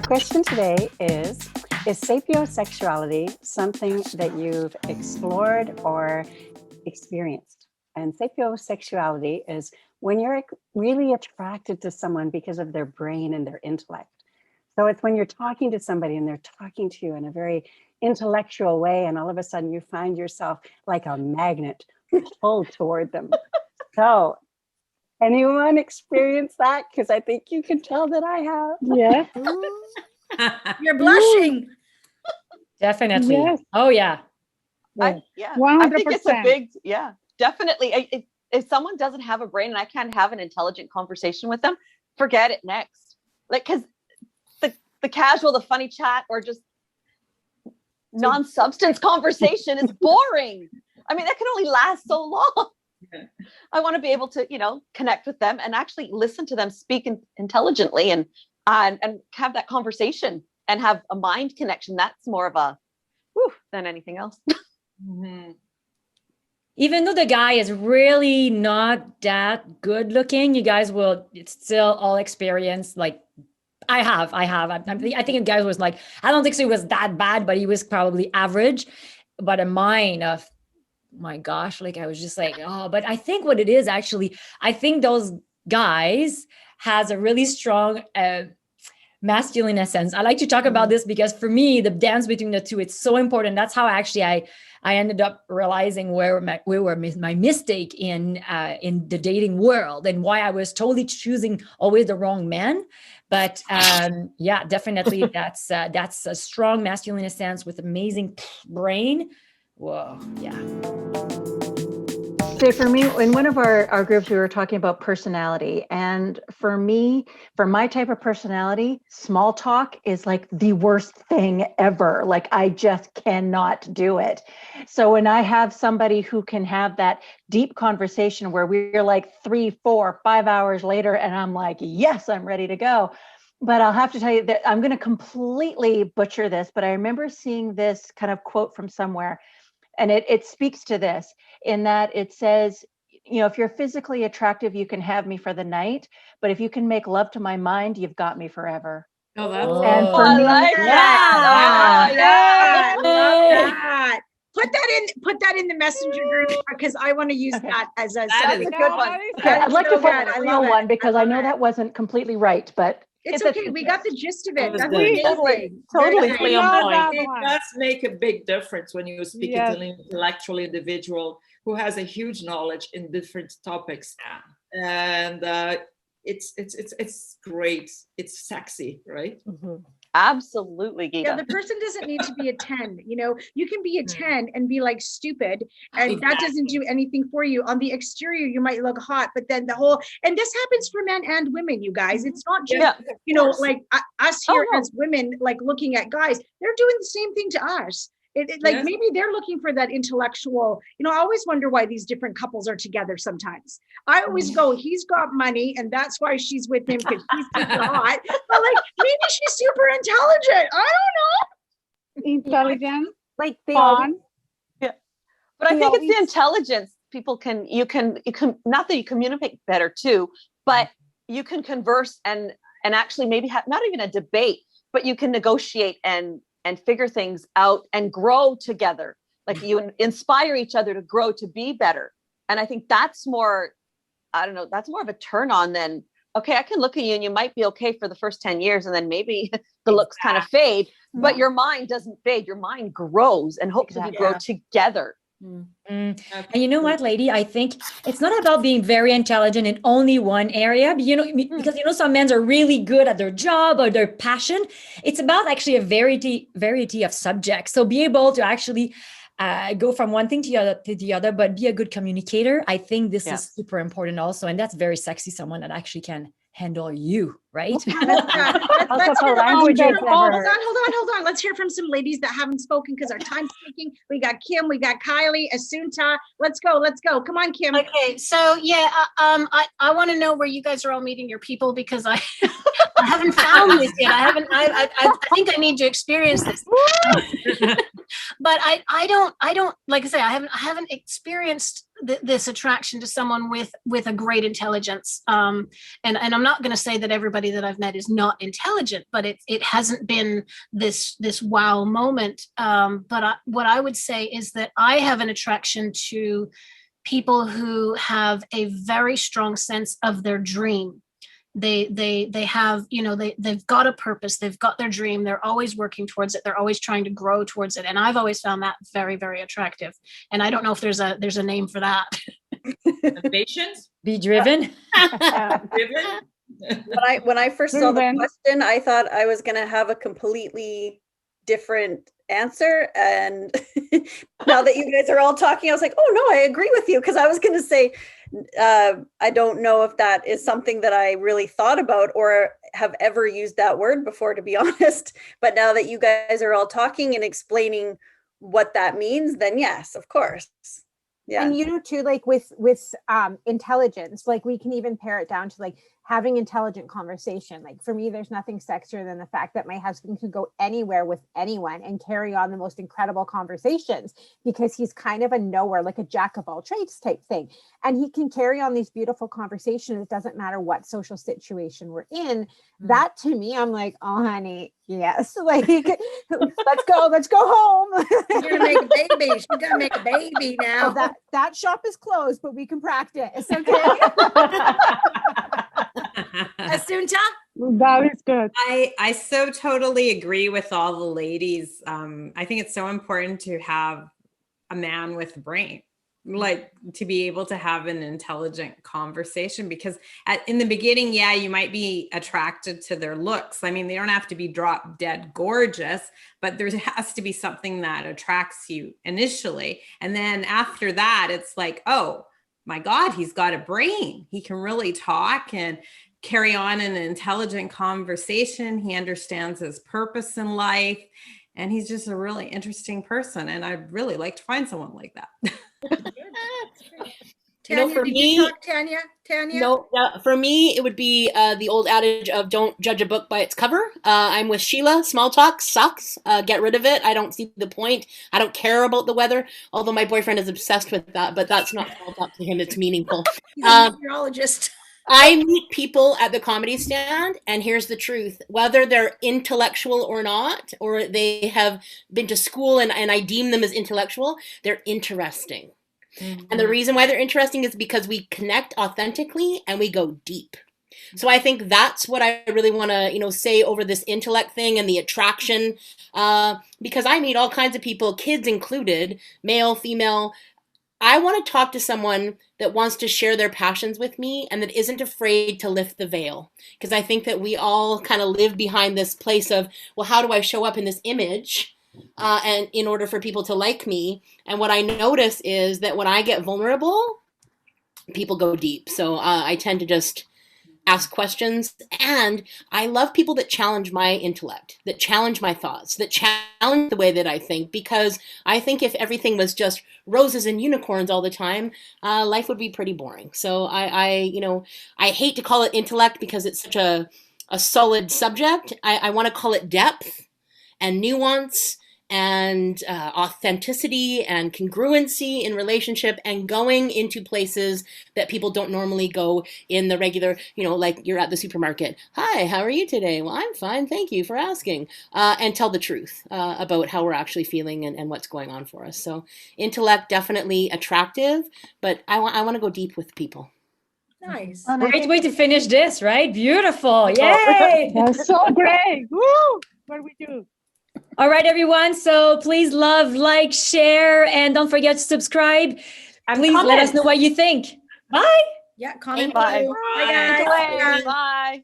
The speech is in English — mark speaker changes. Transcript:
Speaker 1: question today is sapiosexuality something that you've explored or experienced? And sapiosexuality is when you're really attracted to someone because of their brain and their intellect. So it's when you're talking to somebody and they're talking to you in a very intellectual way, and all of a sudden you find yourself like a magnet pulled toward them. So anyone experience that? Because I think you can tell that I have.
Speaker 2: Yeah.
Speaker 3: You're blushing.
Speaker 2: Definitely.
Speaker 3: Yes.
Speaker 2: Oh, yeah.
Speaker 4: I
Speaker 3: 100%.
Speaker 4: think it's a big, definitely. If someone doesn't have a brain and I can't have an intelligent conversation with them, forget it next. Like, because the casual, the funny chat, or just non-substance conversation is boring. I mean, that can only last so long. Yeah. I want to be able to, connect with them and actually listen to them speak intelligently and have that conversation and have a mind connection. That's more of a than anything else.
Speaker 2: Mm-hmm. Even though the guy is really not that good looking, you guys will still all experience, like I have. I think the guy was like, I don't think he was that bad, but he was probably average. But a mind of, my gosh, like I was just like, oh, but I think what it is actually, I think those guys has a really strong masculine essence. I like to talk about this because for me, the dance between the two, it's so important. That's how actually I ended up realizing where my mistake in the dating world and why I was totally choosing always the wrong man. But yeah, definitely that's a strong masculine essence with amazing brain. Whoa, yeah.
Speaker 1: So for me, in one of our groups, we were talking about personality. And for me, for my type of personality, small talk is like the worst thing ever. Like I just cannot do it. So when I have somebody who can have that deep conversation where we're like 3, 4, 5 hours later, and I'm like, yes, I'm ready to go. But I'll have to tell you that I'm going to completely butcher this, but I remember seeing this kind of quote from somewhere. And it speaks to this in that it says, if you're physically attractive, you can have me for the night. But if you can make love to my mind, you've got me forever.
Speaker 2: Oh, that's
Speaker 1: and for me,
Speaker 4: like
Speaker 3: that.
Speaker 4: yeah.
Speaker 3: I love that. Put that in the messenger group because I want to use that as a
Speaker 4: good one.
Speaker 1: Okay, I'd like to find a real one because I know that wasn't completely right, but
Speaker 3: it's okay. We got the gist of it. That's
Speaker 4: Totally
Speaker 5: It does make a big difference when you speak to an intellectual individual who has a huge knowledge in different topics, and it's great. It's sexy, right?
Speaker 4: Mm-hmm. Absolutely, Gita.
Speaker 3: Yeah, the person doesn't need to be a 10. You can be a 10 and be like stupid, and that doesn't do anything for you. On the exterior, you might look hot, but then and this happens for men and women, you guys. It's not just, like us here as women, like looking at guys, they're doing the same thing to us. Maybe they're looking for that intellectual, I always wonder why these different couples are together sometimes. I always go, he's got money and that's why she's with him because he's super hot. But maybe she's super intelligent. I don't know.
Speaker 6: Intelligent.
Speaker 4: Like
Speaker 6: fun.
Speaker 4: Yeah. But I think it's the intelligence. People you can, not that you communicate better too, but you can converse and actually maybe have not even a debate, but you can negotiate and figure things out and grow together. Like you inspire each other to grow, to be better. And I think that's more, that's more of a turn on than, okay, I can look at you and you might be okay for the first 10 years. And then maybe the looks kind of fade, but your mind doesn't fade. Your mind grows and hopefully you grow together.
Speaker 2: And you know what, lady, I think it's not about being very intelligent in only one area, because some men are really good at their job or their passion. It's about actually a variety of subjects. So be able to actually go from one thing to the other, but be a good communicator. I think this is super important also, and that's very sexy. Someone that actually can handle you, right?
Speaker 3: Hold on. Let's hear from some ladies that haven't spoken because our time's speaking. We got Kim, we got Kylie, Asunta. Let's go. Come on, Kim.
Speaker 7: Okay, so I want to know where you guys are all meeting your people because
Speaker 6: I haven't found this yet. I think I need to experience this. But I don't, like I say, I haven't experienced this attraction to someone with a great intelligence. And I'm not going to say that everybody that I've met is not intelligent, but it hasn't been this wow moment. But what I would say is that I have an attraction to people who have a very strong sense of their dream. They have, they've got a purpose, they've got their dream, they're always working towards it, they're always trying to grow towards it. And I've always found that very, very attractive. And I don't know if there's a name for that.
Speaker 5: Patience?
Speaker 2: Be driven.
Speaker 5: Driven?
Speaker 7: When I first saw the question, I thought I was going to have a completely different answer. And now that you guys are all talking, I was like, oh no, I agree with you. Because I was going to say, I don't know if that is something that I really thought about or have ever used that word before, to be honest. But now that you guys are all talking and explaining what that means, then yes, of course. Yeah.
Speaker 8: And too, like with intelligence, like we can even pare it down to like having intelligent conversation. Like for me, there's nothing sexier than the fact that my husband can go anywhere with anyone and carry on the most incredible conversations, because he's kind of a knower, like a jack of all trades type thing. And he can carry on these beautiful conversations. It doesn't matter what social situation we're in. That to me, I'm like, oh honey, yes. Like, let's go home.
Speaker 3: You're gonna make a baby. She's gonna make a baby now.
Speaker 8: Oh, that shop is closed, but we can practice. Okay.
Speaker 3: Asunta?
Speaker 9: That is good.
Speaker 10: I so totally agree with all the ladies. I think it's so important to have a man with a brain, like to be able to have an intelligent conversation, because in the beginning, yeah, you might be attracted to their looks. I mean, they don't have to be drop dead gorgeous, but there has to be something that attracts you initially. And then after that, it's like, oh my God, he's got a brain. He can really talk and carry on an intelligent conversation. He understands his purpose in life. And he's just a really interesting person. And I'd really like to find someone like that.
Speaker 3: Tanya,
Speaker 6: for
Speaker 3: did
Speaker 6: me,
Speaker 3: you talk, Tanya?
Speaker 6: No, for me, it would be the old adage of don't judge a book by its cover. I'm with Sheila. Small talk sucks. Get rid of it. I don't see the point. I don't care about the weather, although my boyfriend is obsessed with that, but that's not small talk to him. It's meaningful.
Speaker 3: He's a meteorologist.
Speaker 6: I meet people at the comedy stand, and here's the truth. Whether they're intellectual or not, or they have been to school and I deem them as intellectual, they're interesting. Mm-hmm. And the reason why they're interesting is because we connect authentically and we go deep. So I think that's what I really want to, say over this intellect thing and the attraction, because I meet all kinds of people, kids included, male, female. I want to talk to someone that wants to share their passions with me and that isn't afraid to lift the veil. Because I think that we all kind of live behind this place of, well, how do I show up in this image? And in order for people to like me. And what I notice is that when I get vulnerable, people go deep. So I tend to just ask questions. And I love people that challenge my intellect, that challenge my thoughts, that challenge the way that I think, because I think if everything was just roses and unicorns all the time, life would be pretty boring. So I hate to call it intellect because it's such a solid subject. I want to call it depth and nuance and authenticity and congruency in relationship, and going into places that people don't normally go in the regular, like you're at the supermarket. Hi, how are you today? Well, I'm fine. Thank you for asking. And tell the truth about how we're actually feeling and what's going on for us. So intellect, definitely attractive, but I want to go deep with people.
Speaker 3: Nice.
Speaker 2: Great way to finish this, right? Beautiful. Yay.
Speaker 9: That's so great. Woo! What do we do?
Speaker 2: All right, everyone. So please love, like, share, and don't forget to subscribe.
Speaker 4: And
Speaker 2: please
Speaker 4: comment.
Speaker 2: let us know what you think. Bye.
Speaker 3: Yeah, comment.
Speaker 4: Bye.
Speaker 3: Bye, guys.
Speaker 4: Bye.